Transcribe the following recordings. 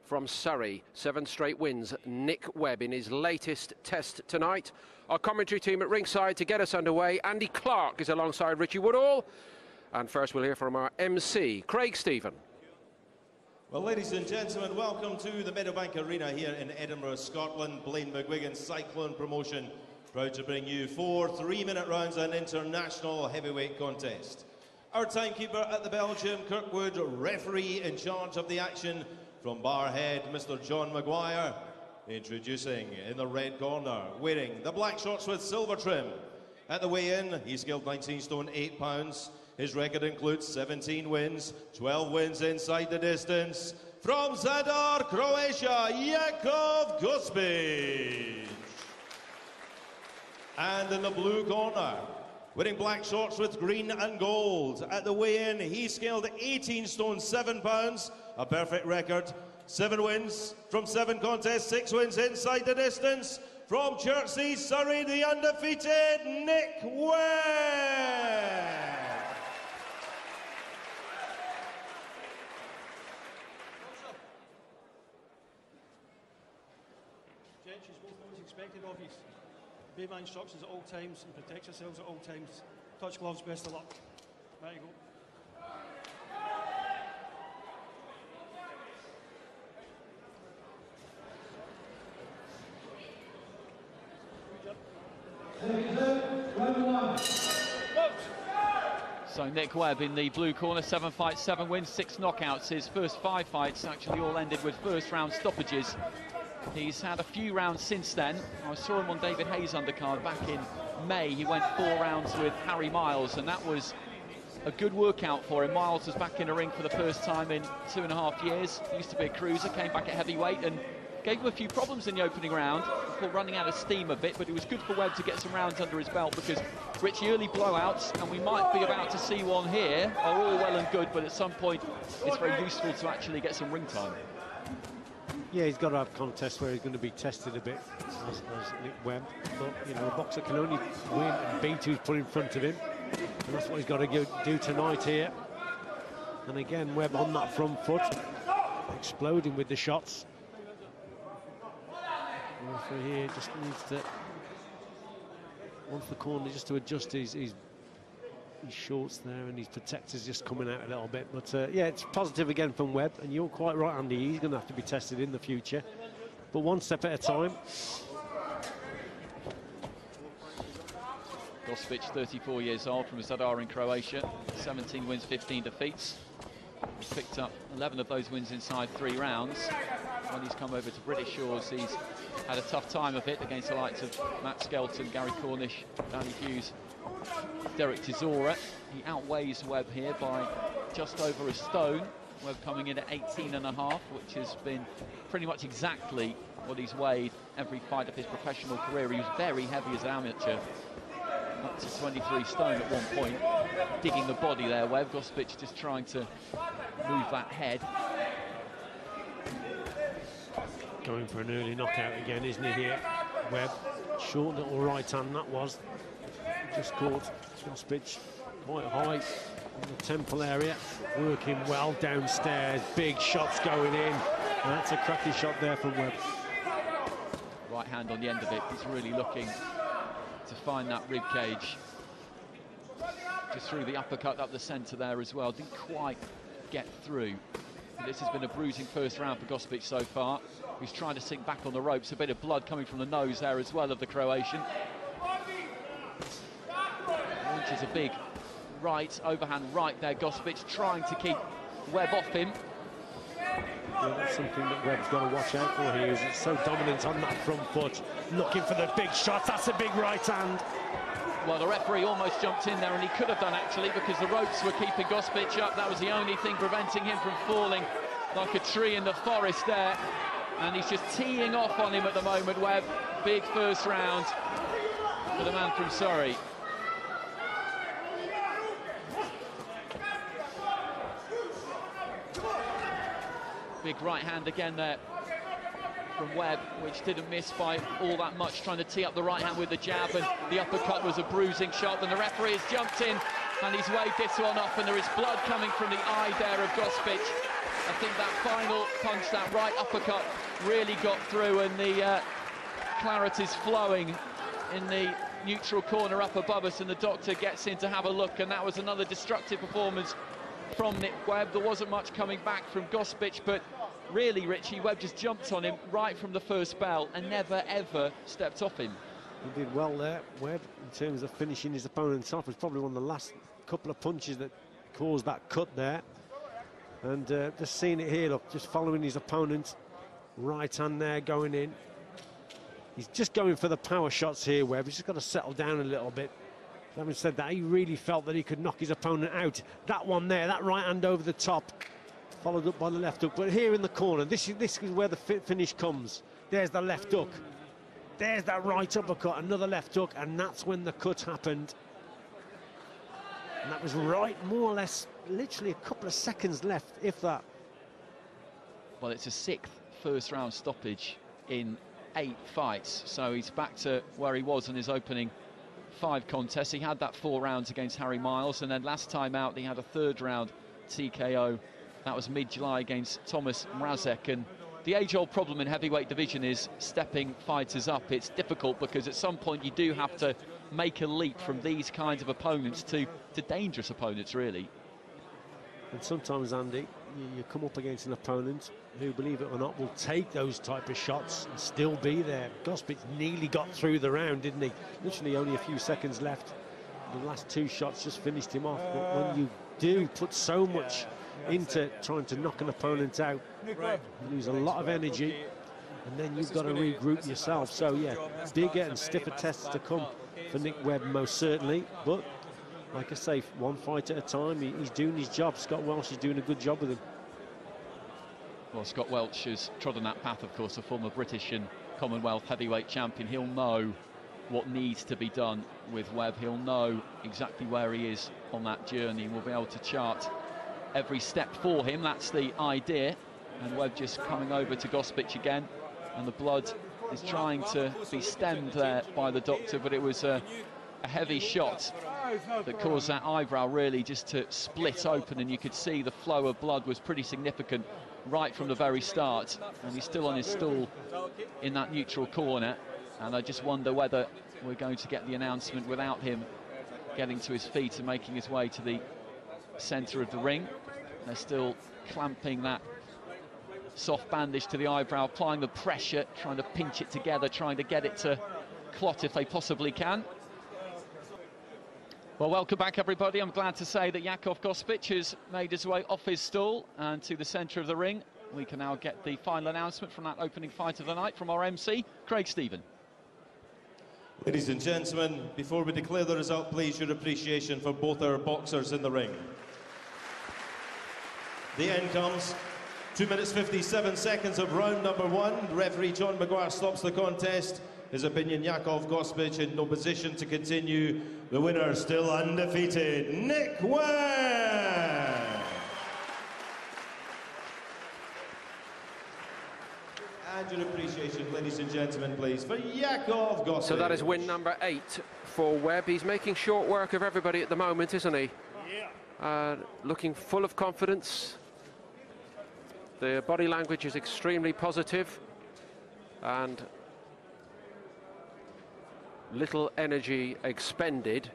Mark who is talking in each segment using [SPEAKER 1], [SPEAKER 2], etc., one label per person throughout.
[SPEAKER 1] from Surrey. 7 straight wins. Nick Webb in his latest test tonight. Our commentary team at ringside to get us underway. Andy Clark is alongside Richie Woodall. And first we'll hear from our MC, Craig Stephen.
[SPEAKER 2] Well, ladies and gentlemen, welcome to the Meadowbank Arena here in Edinburgh, Scotland. Blaine McGuigan Cyclone Promotion, proud to bring you 4 3-minute rounds and international heavyweight contest. Our timekeeper at the Belgium, Kirkwood, referee in charge of the action from Barhead, Mr. John Maguire. Introducing in the red corner, wearing the black shorts with silver trim. At the weigh-in, he's scaled 19 stone 8 pounds. His record includes 17 wins, 12 wins inside the distance. From Zadar, Croatia, Jakov Gospic. And in the blue corner, wearing black shorts with green and gold. At the weigh-in, he scaled 18 stone 7 pounds, a perfect record. 7 wins from 7 contests, 6 wins inside the distance. From Chertsey, Surrey, the undefeated Nick Webb.
[SPEAKER 3] Gents, you've both always expected of you. Obey my instructions at all times and protect yourselves at all times. Touch gloves, best of luck. There you go.
[SPEAKER 4] So Nick Webb in the blue corner, 7 fights, 7 wins, 6 knockouts. His first 5 fights actually all ended with first round stoppages. He's had a few rounds since then. I saw him on David Hayes' undercard back in May. He went 4 rounds with Harry Miles, and that was a good workout for him. Miles was back in a ring for the first time in 2.5 years. He used to be a cruiser, came back at heavyweight and gave him a few problems in the opening round before running out of steam a bit, but it was good for Webb to get some rounds under his belt because Richie, early blowouts, and we might be about to see one here, are all well and good, but at some point it's very useful to actually get some ring time.
[SPEAKER 5] Yeah, he's got to have contests where he's going to be tested a bit as Nick Webb, but you know, a boxer can only win and beat who's put in front of him, and that's what he's got to do tonight here. And again, Webb on that front foot, exploding with the shots. So here just needs to, once the corner, just to adjust his shorts there, and his protector's just coming out a little bit. But yeah, it's positive again from Webb, and you're quite right, Andy. He's going to have to be tested in the future, but one step at a time.
[SPEAKER 4] Gospic, 34 years old, from Zadar in Croatia, 17 wins, 15 defeats. He's picked up 11 of those wins inside 3 rounds. When he's come over to British shores, he's had a tough time of it against the likes of Matt Skelton, Gary Cornish, Danny Hughes, Derek Chisora. He outweighs Webb here by just over a stone. Webb coming in at 18.5, which has been pretty much exactly what he's weighed every fight of his professional career. He was very heavy as an amateur, up to 23 stone at one point. Digging the body there, Webb. Gospic just trying to move that head.
[SPEAKER 5] Going for an early knockout again, isn't he here, Webb? Short little right hand that was. Just caught Gospic quite high in the temple area. Working well downstairs, big shots going in. And that's a cracky shot there from Webb.
[SPEAKER 4] Right hand on the end of it. He's really looking to find that rib cage. Just threw the uppercut up the centre there as well. Didn't quite get through. This has been a bruising first round for Gospic so far. He's trying to sink back on the ropes. A bit of blood coming from the nose there as well of the Croatian. Launches a big right, overhand right there. Gospic trying to keep Webb off him.
[SPEAKER 5] Yeah, that's something that Webb's got to watch out for here. He's so dominant on that front foot. Looking for the big shots. That's a big right hand.
[SPEAKER 4] Well, the referee almost jumped in there, and he could have done actually, because the ropes were keeping Gospic up. That was the only thing preventing him from falling like a tree in the forest there. And he's just teeing off on him at the moment, Webb. Big first round for the man from Surrey. Big right hand again there from Webb, which didn't miss by all that much, trying to tee up the right hand with the jab, and the uppercut was a bruising shot. Then the referee has jumped in and he's weighed this one off, and there is blood coming from the eye there of Gospic. I think that final punch, that right uppercut, really got through, and the clarity's flowing in the neutral corner up above us, and the doctor gets in to have a look, and that was another destructive performance from Nick Webb. There wasn't much coming back from Gospic, but really, Richie, Webb just jumped on him right from the first bell and never, ever stepped off him.
[SPEAKER 5] He did well there, Webb, in terms of finishing his opponent off. It was probably one of the last couple of punches that caused that cut there. And just seeing it here, look, just following his opponent, right hand there going in. He's just going for the power shots here, Webb. He's just got to settle down a little bit. Having said that, he really felt that he could knock his opponent out. That one there, that right hand over the top, followed up by the left hook. But here in the corner, this is where the finish comes. There's the left hook. There's that right uppercut, another left hook, and that's when the cut happened. And that was right, more or less, literally a couple of seconds left, if that.
[SPEAKER 4] Well, it's a 6th first-round stoppage in 8 fights, so he's back to where he was in his opening 5 contests. He had that 4 rounds against Harry Miles, and then last time out he had a 3rd round TKO. That was mid-July against Thomas Mrazek. And the age-old problem in heavyweight division is stepping fighters up. It's difficult because at some point you do have to make a leap from these kinds of opponents to dangerous opponents, really.
[SPEAKER 5] And sometimes, Andy, you come up against an opponent who, believe it or not, will take those type of shots and still be there. Gospic nearly got through the round, didn't he? Literally only a few seconds left. The last 2 shots just finished him off. But when you do put so much into trying to knock an opponent out, you lose a lot of energy, and then you've got to regroup yourself. So yeah, bigger and stiffer tests to come for Nick Webb, most certainly. But like I say, 1 fight at a time. He's doing his job. Scott Welsh is doing a good job with him.
[SPEAKER 4] Well, Scott Welch has trodden that path, of course, a former British and Commonwealth heavyweight champion. He'll know what needs to be done with Webb. He'll know exactly where he is on that journey. We'll be able to chart every step for him. That's the idea. And Webb just coming over to Gospic again, and the blood is trying to be stemmed there by the doctor, but it was a heavy shot that caused that eyebrow really just to split open, and you could see the flow of blood was pretty significant right from the very start. And he's still on his stool in that neutral corner, and I just wonder whether we're going to get the announcement without him getting to his feet and making his way to the centre of the ring. They're still clamping that soft bandage to the eyebrow, applying the pressure, trying to pinch it together, trying to get it to clot if they possibly can. Well, welcome back, everybody. I'm glad to say that Jakov Gospic has made his way off his stool and to the centre of the ring. We can now get the final announcement from that opening fight of the night from our MC, Craig Stephen.
[SPEAKER 2] Ladies and gentlemen, before we declare the result, please your appreciation for both our boxers in the ring. The end comes 2 minutes 57 seconds of round number 1. Referee John Maguire stops the contest. His opinion, Jakov Gospic in no position to continue. The winner, still undefeated, Nick Webb. And your appreciation, ladies and gentlemen, please, for Jakov Gospic.
[SPEAKER 1] So that is win number 8 for Webb. He's making short work of everybody at the moment, isn't he? Yeah. Looking full of confidence. The body language is extremely positive, and little energy expended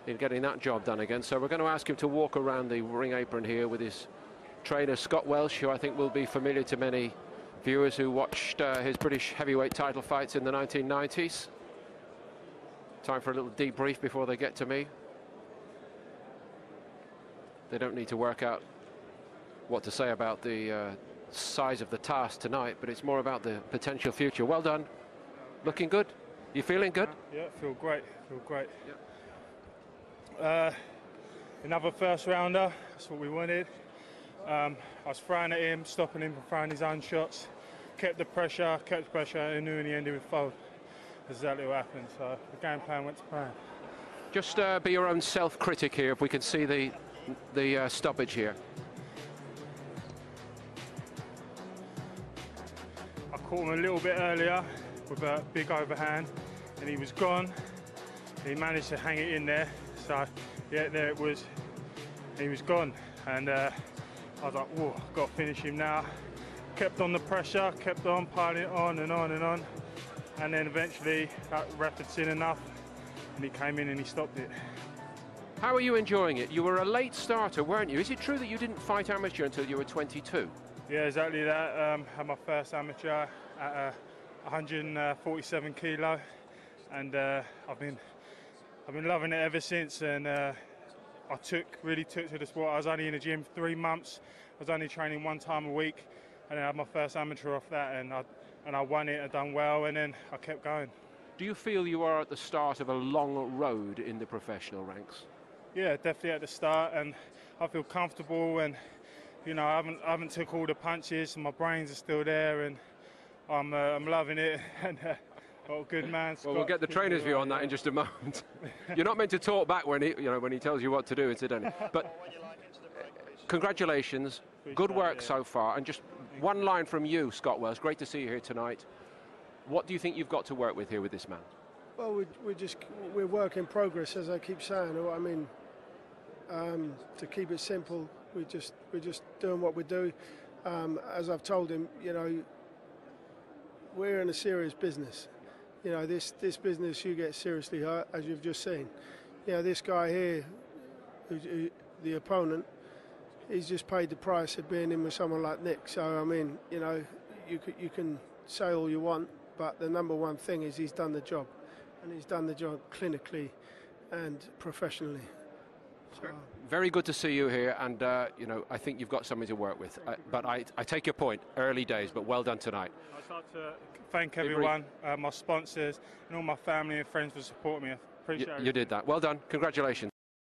[SPEAKER 1] in getting that job done again. So we're going to ask him to walk around the ring apron here with his trainer Scott Welsh, who I think will be familiar to many viewers who watched his British heavyweight title fights in the 1990s. Time for a little debrief before they get to me. They don't need to work out what to say about the size of the task tonight, but it's more about the potential future. Well done. Looking good. You feeling good?
[SPEAKER 6] Yeah, feel great. Yep. Another first rounder. That's what we wanted. I was throwing at him, stopping him from throwing his own shots. Kept the pressure, and knew in the end he would fold. Exactly what happened. So the game plan went to plan.
[SPEAKER 1] Just be your own self-critic here, if we can see the stoppage here.
[SPEAKER 6] I caught him a little bit earlier with a big overhand, and he was gone. He managed to hang it in there. So yeah, there it was. He was gone, and I was like, whoa, got to finish him now. Kept on the pressure, kept on piling it on and on and on. And then eventually that ref had seen enough and he came in and he stopped it.
[SPEAKER 1] How are you enjoying it? You were a late starter, weren't you? Is it true that you didn't fight amateur until you were 22?
[SPEAKER 6] Yeah, exactly that. Had my first amateur at 147 kilo, and I've been loving it ever since. And I really took to the sport. I was only in the gym for 3 months. I was only training 1 time a week, and then I had my first amateur off that, and I won it. I done well, and then I kept going.
[SPEAKER 1] Do you feel you are at the start of a long road in the professional ranks?
[SPEAKER 6] Yeah, definitely at the start, and I feel comfortable, and you know, I haven't took all the punches, and my brains are still there, and I'm loving it. And got a good man.
[SPEAKER 1] Well, we'll get the trainer's view on that in just a moment. You're not meant to talk back when he tells you what to do, incidentally. But congratulations, good work so far, and just one line from you, Scott Wells. Great to see you here tonight. What do you think you've got to work with here with this man?
[SPEAKER 7] Well, we're work in progress, as I keep saying. I mean, to keep it simple, we're just doing what we do. As I've told him, you know, we're in a serious business. You know, this business, you get seriously hurt, as you've just seen. You know, this guy here, the opponent, he's just paid the price of being in with someone like Nick. So, I mean, you know, you can say all you want, but the number one thing is he's done the job. And he's done the job clinically and professionally. So,
[SPEAKER 1] very good to see you here, and you know, I think you've got something to work with. But I take your point, early days, but well done tonight.
[SPEAKER 6] I'd like to thank everyone, my sponsors, and all my family and friends for supporting me. I appreciate it.
[SPEAKER 1] You did that. Well done. Congratulations.